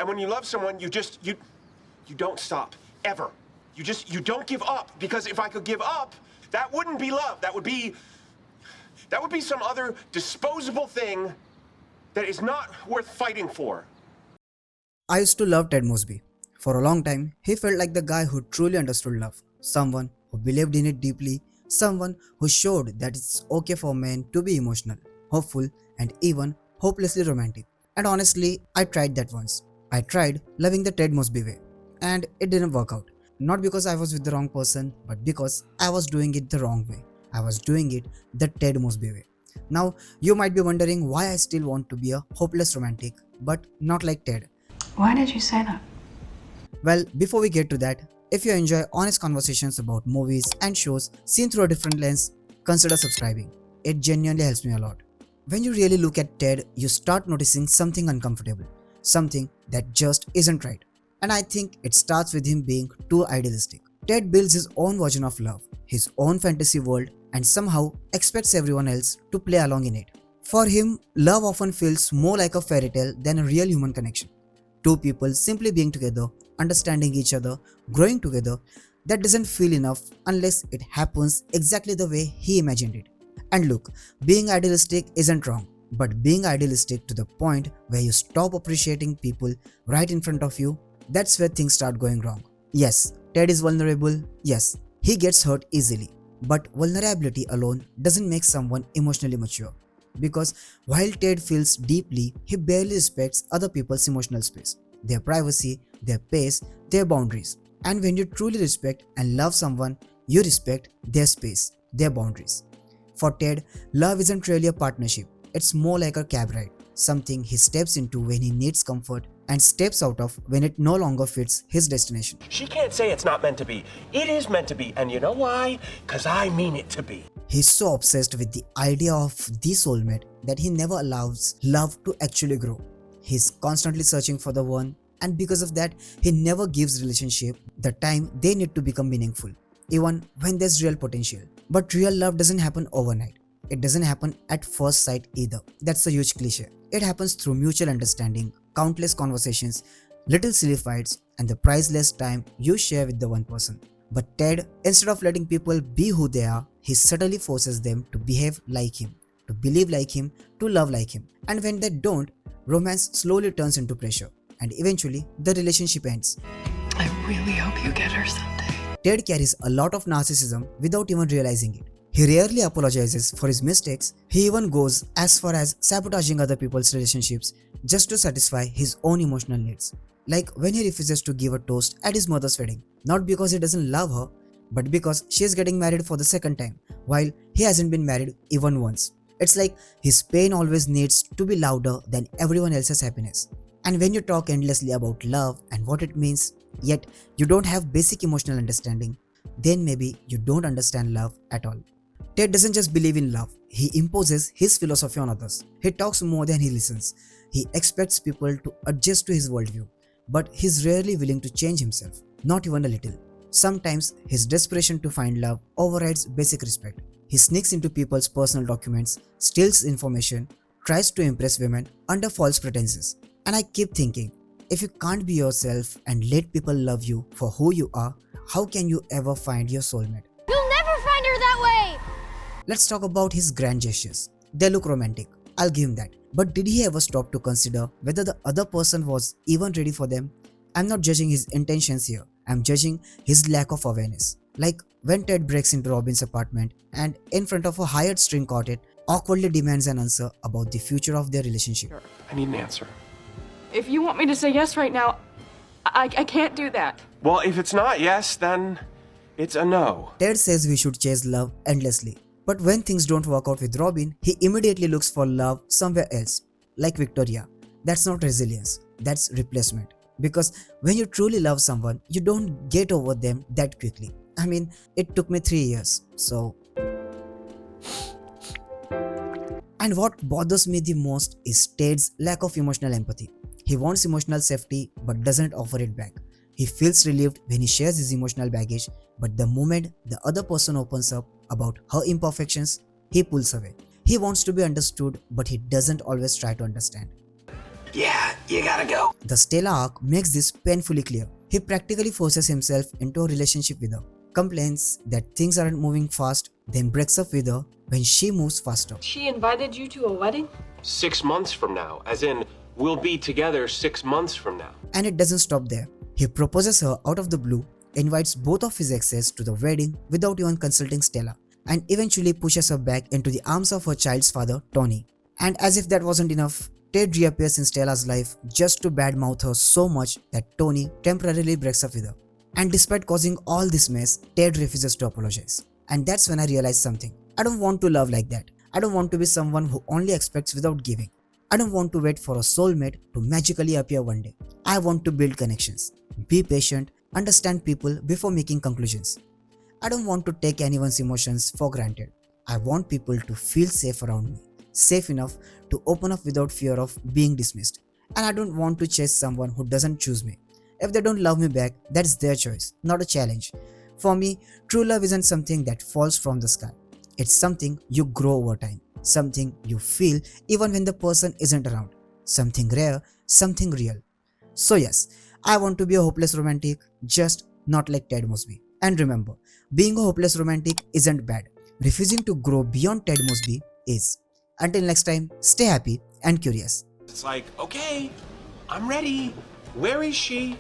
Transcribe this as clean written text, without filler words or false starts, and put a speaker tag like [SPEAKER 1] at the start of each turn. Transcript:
[SPEAKER 1] And when you love someone, you don't stop, ever. You don't give up, because if I could give up, that wouldn't be love. That would be some other disposable thing that is not worth fighting for.
[SPEAKER 2] I used to love Ted Mosby. For a long time, he felt like the guy who truly understood love, someone who believed in it deeply, someone who showed that it's okay for men to be emotional, hopeful, and even hopelessly romantic. And honestly, I tried that once. I tried loving the Ted Mosby way, and it didn't work out. Not because I was with the wrong person, but because I was doing it the wrong way. I was doing it the Ted Mosby way. Now, you might be wondering why I still want to be a hopeless romantic, but not like Ted.
[SPEAKER 3] Why did you say that?
[SPEAKER 2] Well, before we get to that, if you enjoy honest conversations about movies and shows seen through a different lens, consider subscribing. It genuinely helps me a lot. When you really look at Ted, you start noticing something uncomfortable, something that just isn't right. And I think it starts with him being too idealistic. Ted builds his own version of love, his own fantasy world, and somehow expects everyone else to play along in it. For him, love often feels more like a fairy tale than a real human connection. Two people simply being together, understanding each other, growing together, that doesn't feel enough unless it happens exactly the way he imagined it. And look, being idealistic isn't wrong, but being idealistic to the point where you stop appreciating people right in front of you, that's where things start going wrong. Yes, Ted is vulnerable, yes, he gets hurt easily, but vulnerability alone doesn't make someone emotionally mature. Because while Ted feels deeply, he barely respects other people's emotional space, their privacy, their pace, their boundaries. And when you truly respect and love someone, you respect their space, their boundaries. For Ted, love isn't really a partnership, it's more like a cab ride, something he steps into when he needs comfort and steps out of when it no longer fits his destination.
[SPEAKER 1] She can't say it's not meant to be. It is meant to be, and you know why? Because I mean it to be.
[SPEAKER 2] He's so obsessed with the idea of the soulmate that he never allows love to actually grow. He's constantly searching for the one, and because of that, he never gives relationship the time they need to become meaningful, even when there's real potential. But real love doesn't happen overnight. It doesn't happen at first sight either. That's a huge cliche. It happens through mutual understanding, countless conversations, little silly fights, and the priceless time you share with the one person. But Ted, instead of letting people be who they are, he subtly forces them to behave like him, to believe like him, to love like him. And when they don't, romance slowly turns into pressure, and eventually the relationship ends.
[SPEAKER 3] I really hope you get her someday.
[SPEAKER 2] Ted carries a lot of narcissism without even realizing it. He rarely apologizes for his mistakes. He even goes as far as sabotaging other people's relationships just to satisfy his own emotional needs. Like when he refuses to give a toast at his mother's wedding, not because he doesn't love her, but because she is getting married for the second time, while he hasn't been married even once. It's like his pain always needs to be louder than everyone else's happiness. And when you talk endlessly about love and what it means, yet you don't have basic emotional understanding, then maybe you don't understand love at all. Ted doesn't just believe in love, he imposes his philosophy on others. He talks more than he listens. He expects people to adjust to his worldview, but he's rarely willing to change himself, not even a little. Sometimes his desperation to find love overrides basic respect. He sneaks into people's personal documents, steals information, tries to impress women under false pretenses. And I keep thinking, if you can't be yourself and let people love you for who you are, how can you ever find your soulmate?
[SPEAKER 4] You'll never find her that way!
[SPEAKER 2] Let's talk about his grand gestures. They look romantic, I'll give him that. But did he ever stop to consider whether the other person was even ready for them? I'm not judging his intentions here, I'm judging his lack of awareness. Like when Ted breaks into Robin's apartment and in front of a hired string quartet, awkwardly demands an answer about the future of their relationship.
[SPEAKER 1] I need an answer.
[SPEAKER 3] If you want me to say yes right now, I can't do that.
[SPEAKER 1] Well, if it's not yes, then it's a no.
[SPEAKER 2] Ted says we should chase love endlessly. But when things don't work out with Robin, he immediately looks for love somewhere else, like Victoria. That's not resilience, that's replacement. Because when you truly love someone, you don't get over them that quickly. I mean, it took me 3 years, so... And what bothers me the most is Ted's lack of emotional empathy. He wants emotional safety but doesn't offer it back. He feels relieved when he shares his emotional baggage, but the moment the other person opens up about her imperfections, he pulls away. He wants to be understood, but he doesn't always try to understand.
[SPEAKER 1] Yeah, you gotta go.
[SPEAKER 2] The Stella arc makes this painfully clear. He practically forces himself into a relationship with her, complains that things aren't moving fast, then breaks up with her when she moves faster.
[SPEAKER 3] She invited you to a wedding?
[SPEAKER 1] 6 months from now, as in, we'll be together 6 months from now.
[SPEAKER 2] And it doesn't stop there. He proposes her out of the blue, invites both of his exes to the wedding without even consulting Stella, and eventually pushes her back into the arms of her child's father, Tony. And as if that wasn't enough, Ted reappears in Stella's life just to badmouth her so much that Tony temporarily breaks up with her. And despite causing all this mess, Ted refuses to apologize. And that's when I realized something. I don't want to love like that. I don't want to be someone who only expects without giving. I don't want to wait for a soulmate to magically appear one day. I want to build connections, be patient, understand people before making conclusions. I don't want to take anyone's emotions for granted. I want people to feel safe around me, safe enough to open up without fear of being dismissed. And I don't want to chase someone who doesn't choose me. If they don't love me back, that's their choice, not a challenge. For me, true love isn't something that falls from the sky. It's something you grow over time, something you feel even when the person isn't around, something rare, something real. So yes, I want to be a hopeless romantic, just not like Ted Mosby. And remember, being a hopeless romantic isn't bad. Refusing to grow beyond Ted Mosby is. Until next time, stay happy and curious.
[SPEAKER 1] It's like, okay, I'm ready. Where is she?